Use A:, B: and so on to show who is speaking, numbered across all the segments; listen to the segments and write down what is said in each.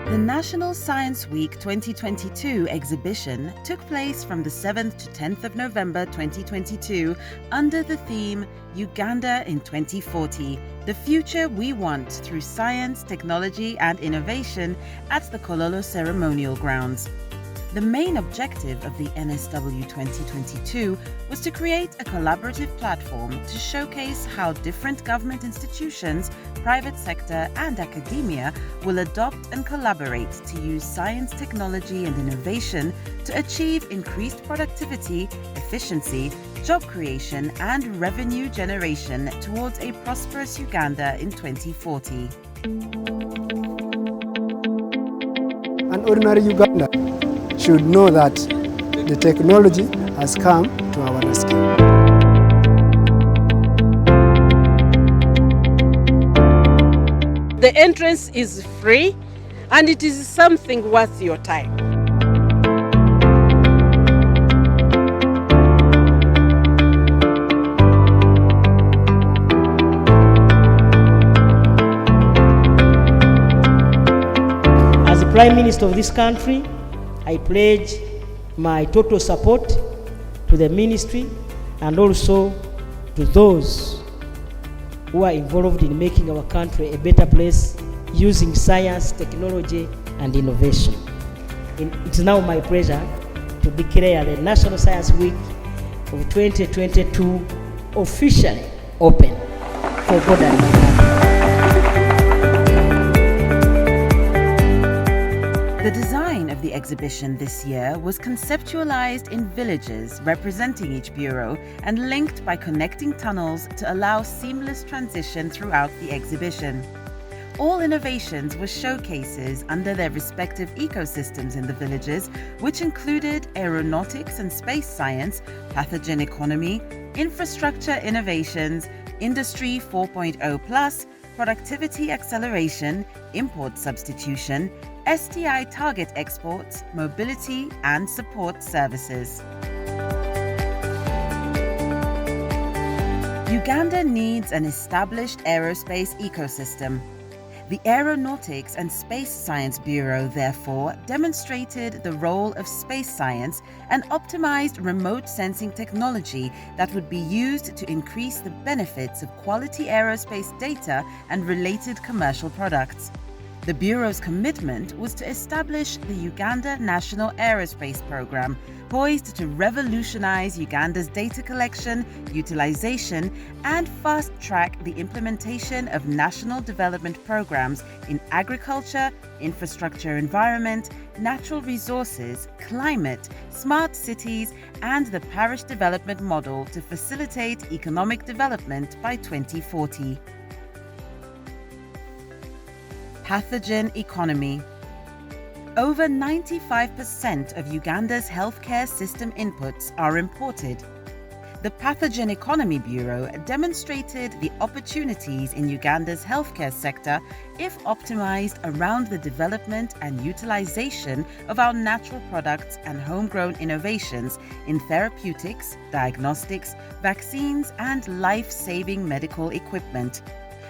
A: The National Science Week 2022 exhibition took place from the 7th to 10th of November 2022 under the theme Uganda in 2040, the future we want through science, technology and innovation at the Kololo Ceremonial Grounds. The main objective of the NSW 2022 was to create a collaborative platform to showcase how different government institutions, private sector and academia will adopt and collaborate to use science, technology and innovation to achieve increased productivity, efficiency, job creation and revenue generation towards a prosperous Uganda in 2040.
B: An ordinary Uganda should know that the technology has come to our rescue.
C: The entrance is free and it is something worth your time.
D: As the Prime Minister of this country, I pledge my total support to the ministry and also to those who are involved in making our country a better place using science, technology and innovation. It's now my pleasure to declare the National Science Week of 2022 officially open for God and mankind.
A: The design of the exhibition this year was conceptualized in villages representing each bureau and linked by connecting tunnels to allow seamless transition throughout the exhibition. All innovations were showcases under their respective ecosystems in the villages, which included aeronautics and space science, pathogen economy, infrastructure innovations, Industry 4.0+, productivity acceleration, import substitution, STI target exports, mobility and support services. Uganda needs an established aerospace ecosystem. The Aeronautics and Space Science Bureau, therefore, demonstrated the role of space science and optimized remote sensing technology that would be used to increase the benefits of quality aerospace data and related commercial products. The Bureau's commitment was to establish the Uganda National Aerospace Program, poised to revolutionize Uganda's data collection, utilization, and fast-track the implementation of national development programs in agriculture, infrastructure environment, natural resources, climate, smart cities, and the parish development model to facilitate economic development by 2040. Pathogen economy. Over 95% of Uganda's healthcare system inputs are imported. The Pathogen Economy Bureau demonstrated the opportunities in Uganda's healthcare sector if optimized around the development and utilization of our natural products and homegrown innovations in therapeutics, diagnostics, vaccines, and life-saving medical equipment.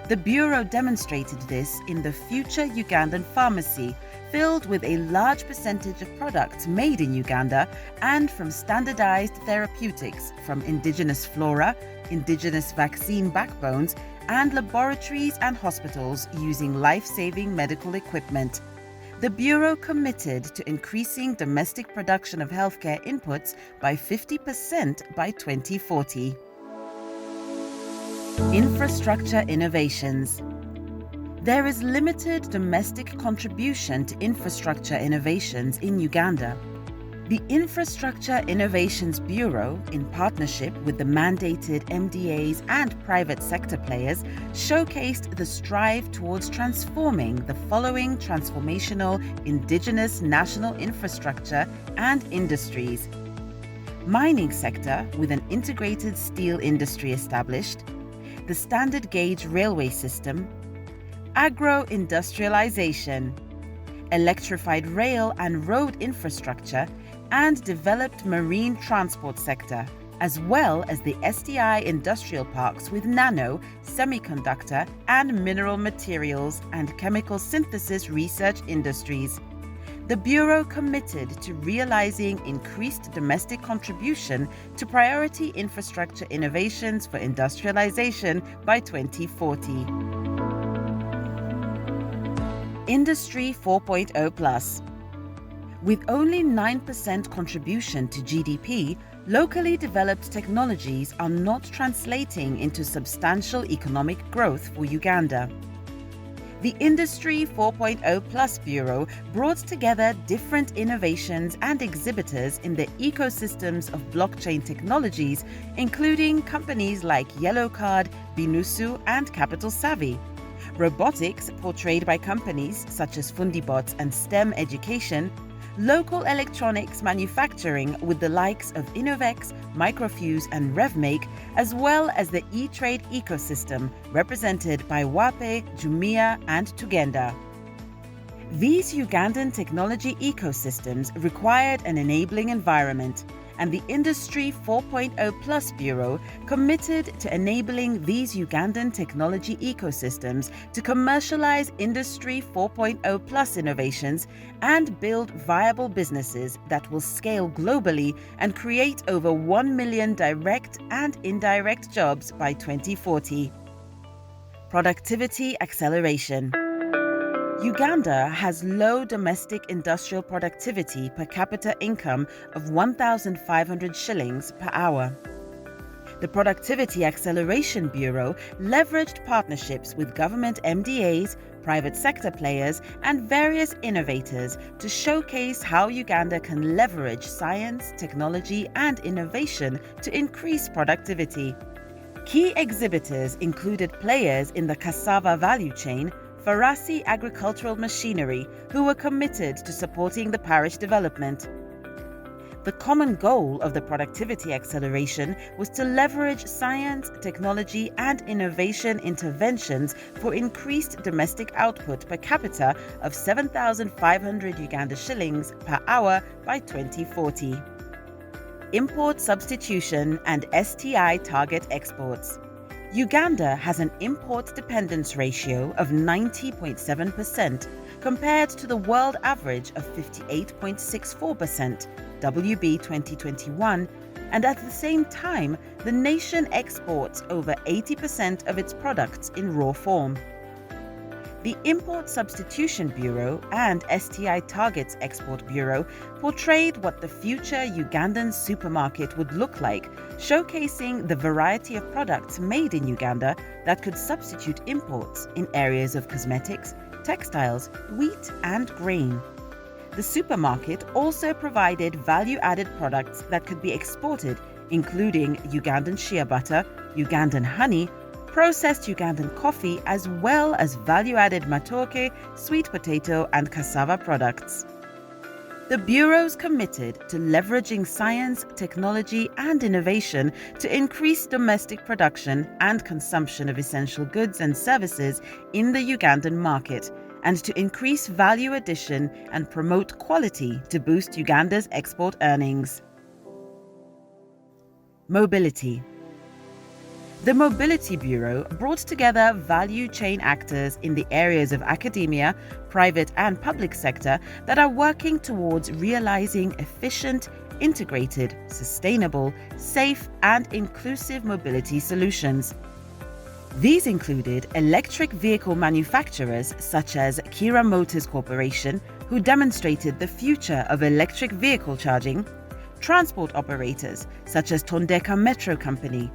A: The Bureau demonstrated this in the future Ugandan pharmacy, filled with a large percentage of products made in Uganda and from standardized therapeutics from indigenous flora, indigenous vaccine backbones, and laboratories and hospitals using life-saving medical equipment. The Bureau committed to increasing domestic production of healthcare inputs by 50% by 2040. Infrastructure innovations. There is limited domestic contribution to infrastructure innovations in Uganda. The Infrastructure Innovations Bureau, in partnership with the mandated MDAs and private sector players, showcased the strive towards transforming the following transformational indigenous national infrastructure and industries. Mining sector, with an integrated steel industry established, the standard gauge railway system, agro-industrialization, electrified rail and road infrastructure, and developed marine transport sector, as well as the STI industrial parks with nano, semiconductor, and mineral materials and chemical synthesis research industries. The Bureau committed to realizing increased domestic contribution to priority infrastructure innovations for industrialization by 2040. Industry 4.0 Plus. With only 9% contribution to GDP, locally developed technologies are not translating into substantial economic growth for Uganda. The Industry 4.0 Plus Bureau brought together different innovations and exhibitors in the ecosystems of blockchain technologies, including companies like Yellowcard, Binusu, and Capital Savvy. Robotics, portrayed by companies such as Fundibots and STEM Education, local electronics manufacturing with the likes of Innovex, Microfuse and RevMake, as well as the e-trade ecosystem represented by Wape, Jumia and Tugenda. These Ugandan technology ecosystems required an enabling environment, and the Industry 4.0 Plus Bureau committed to enabling these Ugandan technology ecosystems to commercialize Industry 4.0 Plus innovations and build viable businesses that will scale globally and create over 1 million direct and indirect jobs by 2040. Productivity acceleration. Uganda has low domestic industrial productivity per capita income of 1,500 shillings per hour. The Productivity Acceleration Bureau leveraged partnerships with government MDAs, private sector players, and various innovators to showcase how Uganda can leverage science, technology, and innovation to increase productivity. Key exhibitors included players in the cassava value chain, Farasi Agricultural Machinery, who were committed to supporting the parish development. The common goal of the productivity acceleration was to leverage science, technology, and innovation interventions for increased domestic output per capita of 7,500 Uganda shillings per hour by 2040. Import substitution and STI target exports. Uganda has an import dependence ratio of 90.7% compared to the world average of 58.64%, WB 2021, and at the same time, the nation exports over 80% of its products in raw form. The Import Substitution Bureau and STI Targets Export Bureau portrayed what the future Ugandan supermarket would look like, showcasing the variety of products made in Uganda that could substitute imports in areas of cosmetics, textiles, wheat, and grain. The supermarket also provided value-added products that could be exported, including Ugandan shea butter, Ugandan honey, processed Ugandan coffee, as well as value-added matoke, sweet potato, and cassava products. The Bureau's committed to leveraging science, technology, and innovation to increase domestic production and consumption of essential goods and services in the Ugandan market, and to increase value addition and promote quality to boost Uganda's export earnings. Mobility. The Mobility Bureau brought together value chain actors in the areas of academia, private and public sector that are working towards realizing efficient, integrated, sustainable, safe and inclusive mobility solutions. These included electric vehicle manufacturers such as Kira Motors Corporation, who demonstrated the future of electric vehicle charging, transport operators such as Tondeka Metro Company,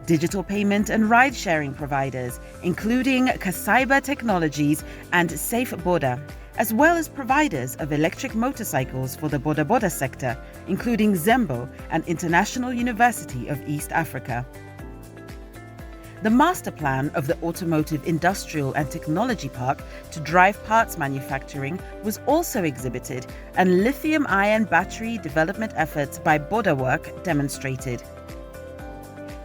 A: digital payment and ride-sharing providers, including Kasaiba Technologies and Safe Boda, as well as providers of electric motorcycles for the Boda Boda sector, including Zembo and International University of East Africa. The master plan of the Automotive Industrial and Technology Park to drive parts manufacturing was also exhibited, and lithium-ion battery development efforts by Boda Work demonstrated.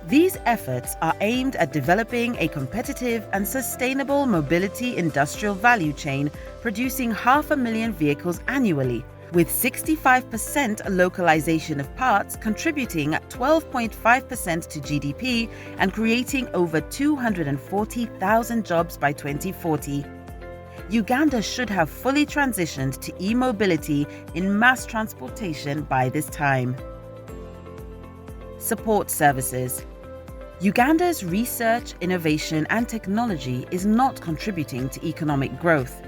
A: These efforts are aimed at developing a competitive and sustainable mobility industrial value chain, producing 500,000 vehicles annually, with 65% localization of parts contributing 12.5% to GDP and creating over 240,000 jobs by 2040. Uganda should have fully transitioned to e-mobility in mass transportation by this time. Support services. Uganda's research, innovation and technology is not contributing to economic growth.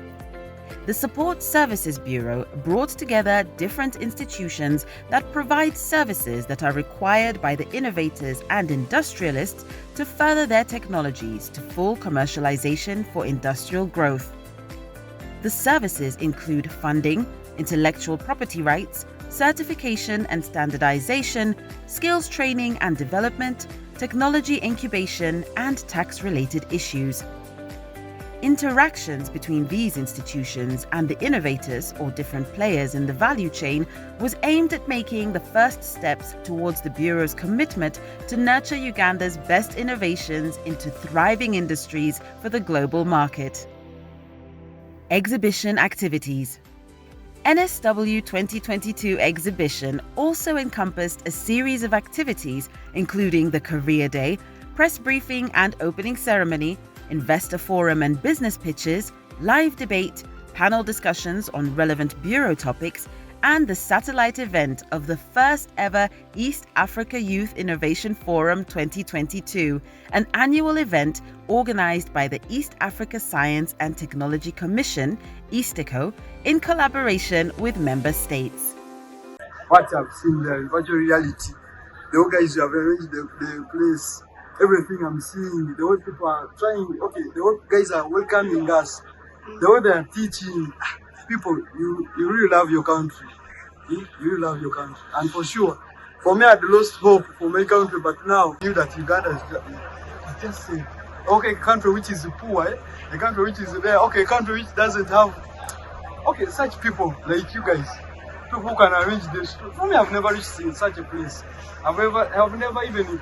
A: The Support Services Bureau brought together different institutions that provide services that are required by the innovators and industrialists to further their technologies to full commercialization for industrial growth. The services include funding, intellectual property rights, certification and standardization, skills training and development, technology incubation, and tax-related issues. Interactions between these institutions and the innovators or different players in the value chain was aimed at making the first steps towards the Bureau's commitment to nurture Uganda's best innovations into thriving industries for the global market. Exhibition activities. NSW 2022 exhibition also encompassed a series of activities including the Career Day, press briefing and opening ceremony, investor forum and business pitches, live debate, panel discussions on relevant Bureau topics, and the satellite event of the first ever East Africa Youth Innovation Forum 2022, an annual event organized by the East Africa Science and Technology Commission, EASTECO, in collaboration with member states.
E: What I've seen there, virtual reality, the way guys have arranged the place, everything I'm seeing, the way people are trying, the way guys are welcoming us, the way they are teaching, people, you really love your country. You really love your country. And for sure, for me, I'd lost hope for my country, but now I knew that Uganda is just a country which is poor, a country which is there, a country which doesn't have, such people like you guys, people who can arrange this. For me, I've never reached in such a place. I've never even,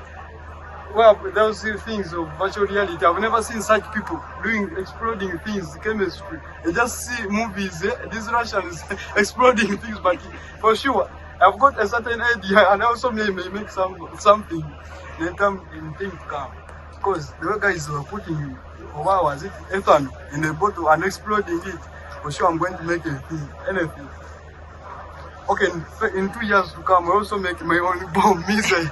E: those things of virtual reality, I've never seen such people doing exploding things, chemistry. I just see movies, these Russians exploding things, but for sure, I've got a certain idea, and also may make something in time to come. Because the way guys were putting ethanol in a bottle and exploding it, for sure I'm going to make anything. In 2 years to come, I also make my own bomb missile.